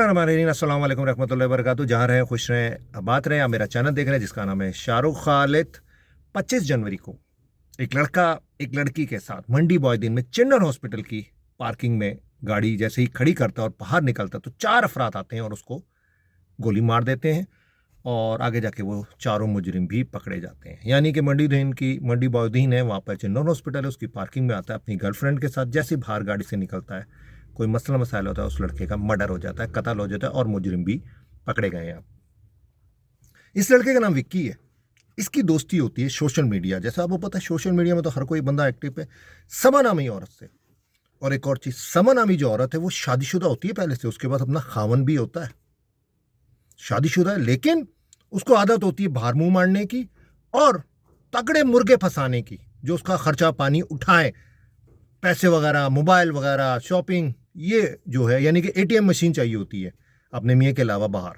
बिस्मिल्लाहिर्रहमानिर्रहीम, अस्सलाम वालेकुम रहमतुल्लाहि व बरकातुहू। जहाँ रहें खुश रहें, बात रहें। आप मेरा चैनल देख रहे हैं जिसका नाम है शाहरुख खालिद। 25 जनवरी को एक लड़का एक लड़की के साथ मंडी बॉय दिन में चिल्ड्रन हॉस्पिटल की पार्किंग में गाड़ी जैसे ही खड़ी करता है और बाहर निकलता तो 4 अफराद आते हैं और उसको गोली मार देते हैं और आगे जाके वो चारों मुजरिम भी पकड़े जाते हैं। यानी कि मंडी बॉयदीन है, वहाँ पर चिल्ड्रन हॉस्पिटल है, उसकी पार्किंग में आता है अपनी गर्लफ्रेंड के साथ। जैसे ही बाहर गाड़ी से निकलता है, कोई मसला मसाइल होता है, उस लड़के का मर्डर हो जाता है, कत्ल हो जाता है और मुजरिम भी पकड़े गए हैं। इस लड़के का नाम विक्की है। इसकी दोस्ती होती है सोशल मीडिया, जैसा आपको पता है सोशल मीडिया में तो हर कोई बंदा एक्टिव है समा नामी औरत से। और एक और चीज़, समा नामी जो औरत है वो शादीशुदा होती है पहले से, उसके बाद अपना खावन भी होता है, शादीशुदा है, लेकिन उसको आदत होती है बाहर मुंह मारने की और तगड़े मुर्गे फंसाने की, जो उसका खर्चा पानी उठाए, पैसे वगैरह, मोबाइल वगैरह, शॉपिंग, ये जो है यानी कि एटीएम मशीन चाहिए होती है अपने मियाँ के अलावा बाहर।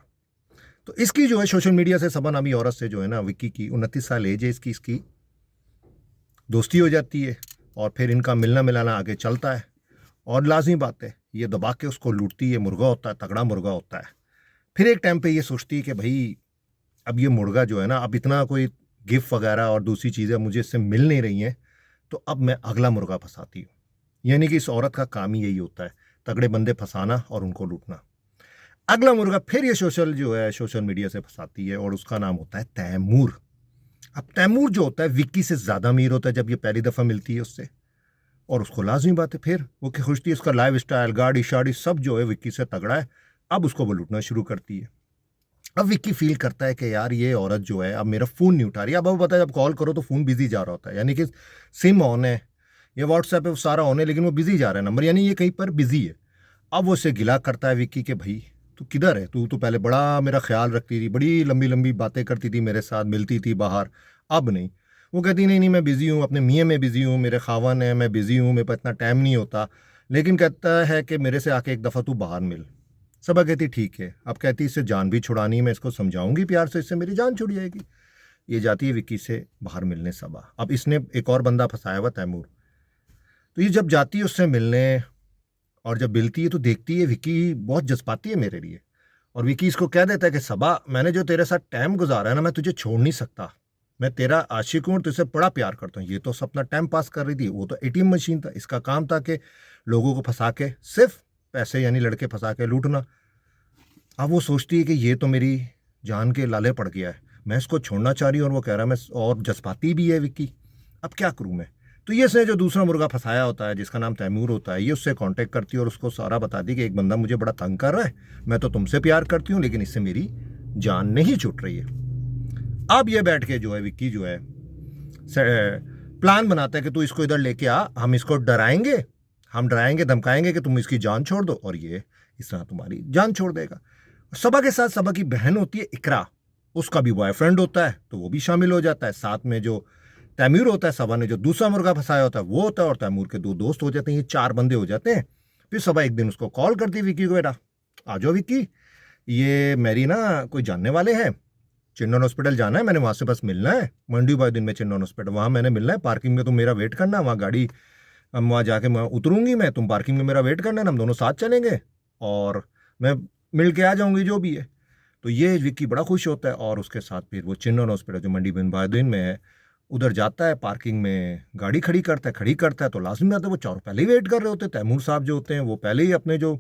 तो इसकी जो है सोशल मीडिया से सबा नामी औरत से जो है ना, विक्की की 29 साल एज है इसकी दोस्ती हो जाती है और फिर इनका मिलना मिलाना आगे चलता है। और लाजमी बात है, ये दबा के उसको लूटती है। मुर्गा होता है, तगड़ा मुर्गा होता है। फिर एक टाइम पे ये सोचती है कि भाई अब ये मुर्गा जो है ना, अब इतना कोई गिफ्ट वगैरह और दूसरी चीज़ें मुझे इससे मिल नहीं रही हैं, तो अब मैं अगला मुर्गा फंसाती हूँ। यानी कि इस औरत का काम ही यही होता है, तगड़े बंदे फंसाना और उनको लूटना। अगला मुर्गा फिर ये सोशल मीडिया से फंसाती है और उसका नाम होता है तैमूर। अब तैमूर जो होता है विक्की से ज़्यादा अमीर होता है जब ये पहली दफ़ा मिलती है उससे, और उसको लाजमी बात है फिर वो कि खुशती उसका लाइफ स्टाइल, गाड़ी शाड़ी सब जो है विक्की से तगड़ा है। अब उसको वो लूटना शुरू करती है। अब विक्की फील करता है कि यार ये औरत जो है अब मेरा फ़ोन नहीं उठा रही। अब वो पता है जब कॉल करो तो फ़ोन बिजी जा रहा होता है, यानी कि सिम ऑन है, ये व्हाट्सएप है, वो सारा ऑन है, लेकिन वो बिजी जा रहा है नंबर, यानी ये कहीं पर बिजी है। अब वो उससे गिला करता है विक्की के, भाई तू किधर है, तू तो पहले बड़ा मेरा ख्याल रखती थी, बड़ी लंबी लंबी बातें करती थी मेरे साथ, मिलती थी बाहर, अब नहीं। वो कहती नहीं नहीं मैं बिज़ी हूँ, अपने मियाँ में बिज़ी हूँ, मेरे खावन है, मैं बिज़ी हूँ, मेरे पास इतना टाइम नहीं होता। लेकिन कहता है कि मेरे से आके एक दफ़ा तू बाहर मिल। सबा कहती ठीक है। अब कहती इससे जान भी छुड़ानी है, मैं इसको समझाऊंगी प्यार से, इससे मेरी जान छुड़ जाएगी। ये जाती है विक्की से बाहर मिलने सबा। अब इसने एक और बंदा फंसाया हुआ तैमूर। तो ये जब जाती है उससे मिलने और जब मिलती है तो देखती है विक्की बहुत जज्बाती है मेरे लिए, और विक्की इसको कह देता है कि सबा मैंने जो तेरे साथ टाइम गुजारा है ना, मैं तुझे छोड़ नहीं सकता, मैं तेरा आशिक हूँ और तुझसे बड़ा प्यार करता हूँ। ये तो अपना टाइम पास कर रही थी, वो तो एटीएम मशीन था, इसका काम था कि लोगों को फंसा के सिर्फ पैसे यानी लड़के फंसा के लूटना। अब वो सोचती है कि ये तो मेरी जान के लाले पड़ गया है, मैं इसको छोड़ना चाह रही हूँ और वो कह रहा है मैं, और जज्बाती भी है विक्की, अब क्या करूँ मैं। तो ये इसने जो दूसरा मुर्गा फंसाया होता है जिसका नाम तैमूर होता है, ये उससे कांटेक्ट करती है और उसको सारा बताती कि एक बंदा मुझे बड़ा तंग कर रहा है, मैं तो तुमसे प्यार करती हूँ लेकिन इससे मेरी जान नहीं छूट रही है। अब ये बैठ के जो है विक्की जो है प्लान बनाता है कि तू इसको इधर लेके आ, हम इसको डराएंगे, हम डराएंगे धमकाएंगे कि तुम इसकी जान छोड़ दो और ये इस तरह तुम्हारी जान छोड़ देगा। सबा के साथ सबा की बहन होती है इकरा, उसका भी बॉयफ्रेंड होता है तो वो भी शामिल हो जाता है। साथ में जो तैमूर होता है, सबा ने जो दूसरा मुर्गा फंसाया होता है वो होता है, और तैमूर के 2 दोस्त हो जाते हैं, ये 4 बंदे हो जाते हैं। फिर सबा एक दिन उसको कॉल करती है विक्की को, बेटा आ जाओ विक्की, ये मेरी ना कोई जानने वाले हैं, चिल्ड्रन हॉस्पिटल जाना है, मैंने वहाँ से बस मिलना है, मंडी बॉय दिन में चिल्ड्रन हॉस्पिटल, वहाँ मैंने मिलना है, पार्किंग में तुम मेरा वेट करना, वहाँ गाड़ी हम वहाँ जाके मैं उतरूंगी, मैं तुम पार्किंग में मेरा वेट करना है, हम दोनों साथ चलेंगे और मैं मिल के आ जाऊंगी जो भी है। तो ये विक्की बड़ा खुश होता है और उसके साथ फिर वो चिल्ड्रन हॉस्पिटल जो मंडी बिन बायदीन में है उधर जाता है, पार्किंग में गाड़ी खड़ी करता है तो लाजमी बात है वो चारों पहले ही वेट कर रहे होते हैं। तैमूर साहब जो होते हैं वो पहले ही अपने जो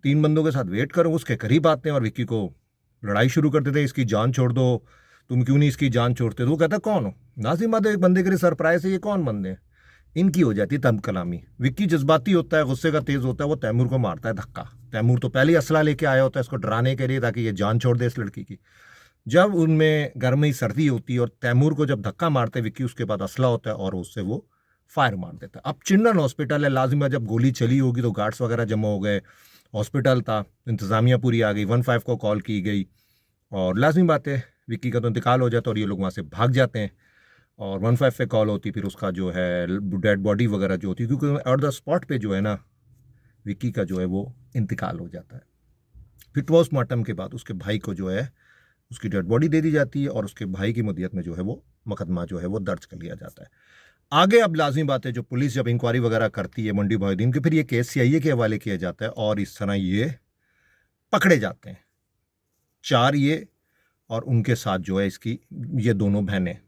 3 बंदों के साथ वेट कर उसके करीब आते हैं और विक्की को लड़ाई शुरू कर देते हैं, इसकी जान छोड़ दो, तुम क्यों नहीं इसकी जान छोड़ते। तो वो कहता है कौन हो, लाजिम बात है एक बंदे के लिए सरप्राइज है, ये कौन बंदे हैं। इनकी हो जाती है तम कलामी। विक्की जज्बाती होता है, गुस्से का तेज होता है, वो तैमूर को मारता है धक्का। तैमूर तो पहले ही असला लेके आया होता है इसको डराने के लिए ताकि ये जान छोड़ दे इस लड़की की। जब उनमें गर्मी सर्दी होती है और तैमूर को जब धक्का मारते विक्की, उसके बाद असला होता है और उससे वो फायर मार देता है। अब चिल्ड्रन हॉस्पिटल है, लाजिम है जब गोली चली होगी तो गार्ड्स वगैरह जमा हो गए, हॉस्पिटल था, इंतज़ामिया पूरी आ गई, 15 को कॉल की गई और लाजिम बात है विक्की का तो इंतकाल हो जाता है और ये लोग वहाँ से भाग जाते हैं और 15 पे कॉल होती, फिर उसका जो है डेड बॉडी वगैरह जो होती है, क्योंकि ऑन द स्पॉट पे जो है ना विक्की का जो है वो इंतकाल हो जाता है। फिर पोस्टमार्टम के बाद उसके भाई को जो है उसकी डेड बॉडी दे दी जाती है और उसके भाई की मदियत में जो है वो मुकदमा जो है वो दर्ज कर लिया जाता है। आगे अब लाजिम बात है जो पुलिस जब इंक्वायरी वगैरह करती है मंडी बॉयदीन की, फिर ये केस सीआईए के हवाले किया जाता है और इस तरह ये पकड़े जाते हैं। 4 ये और उनके साथ जो है इसकी ये दोनों बहनें,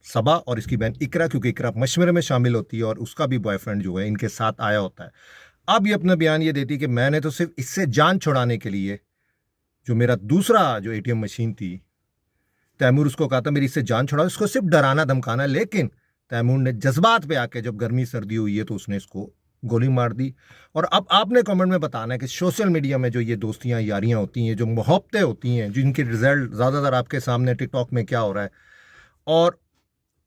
सबा और इसकी बहन इकरा, क्योंकि इकरा मशवरे में शामिल होती है और उसका भी बॉयफ्रेंड जो है इनके साथ आया होता है। अब ये अपना बयान ये देती है कि मैंने तो सिर्फ इससे जान छुड़ाने के लिए, जो मेरा दूसरा जो एटीएम मशीन थी, तैमूर उसको कहा था मेरी इससे जान छुड़ाओ, इसको सिर्फ डराना धमकाना, लेकिन तैमूर ने जज्बात पे आके जब गर्मी सर्दी हुई है तो उसने इसको गोली मार दी। और अब आपने कमेंट में बताना है कि सोशल मीडिया में जो ये दोस्तियां यारियां होती हैं, जो मोहब्बतें होती हैं, जिनके रिजल्ट ज़्यादातर आपके सामने टिकटॉक में क्या हो रहा है। और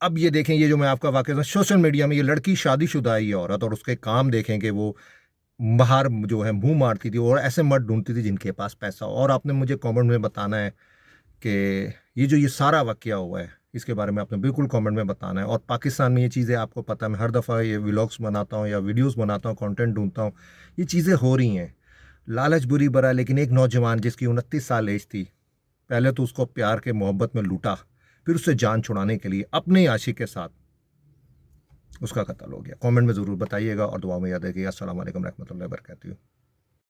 अब ये देखें, ये जो मैं आपका वाकया सोशल मीडिया में, ये लड़की शादीशुदा है ये औरत, और उसके काम देखें कि वो बाहर जो है मुंह मारती थी और ऐसे मर्द ढूंढती थी जिनके पास पैसा हो। और आपने मुझे कमेंट में बताना है कि ये सारा वाकया हुआ है, इसके बारे में आपने बिल्कुल कमेंट में बताना है। और पाकिस्तान में ये चीज़ें आपको पता है, मैं हर दफ़ा ये व्लॉग्स बनाता हूँ या वीडियोस बनाता हूँ, कंटेंट ढूंढता हूँ, ये चीज़ें हो रही हैं। लालच बुरी बरा, लेकिन एक नौजवान जिसकी 29 साल एज थी, पहले तो उसको प्यार के मोहब्बत में लूटा, फिर उससे जान छुड़ाने के लिए अपने आशिक के साथ उसका कत्ल हो गया। कमेंट में ज़रूर बताइएगा और दुआ में याद रखिएगा। अस्सलाम वालेकुम रहमतुल्लाहि व बरकातहू।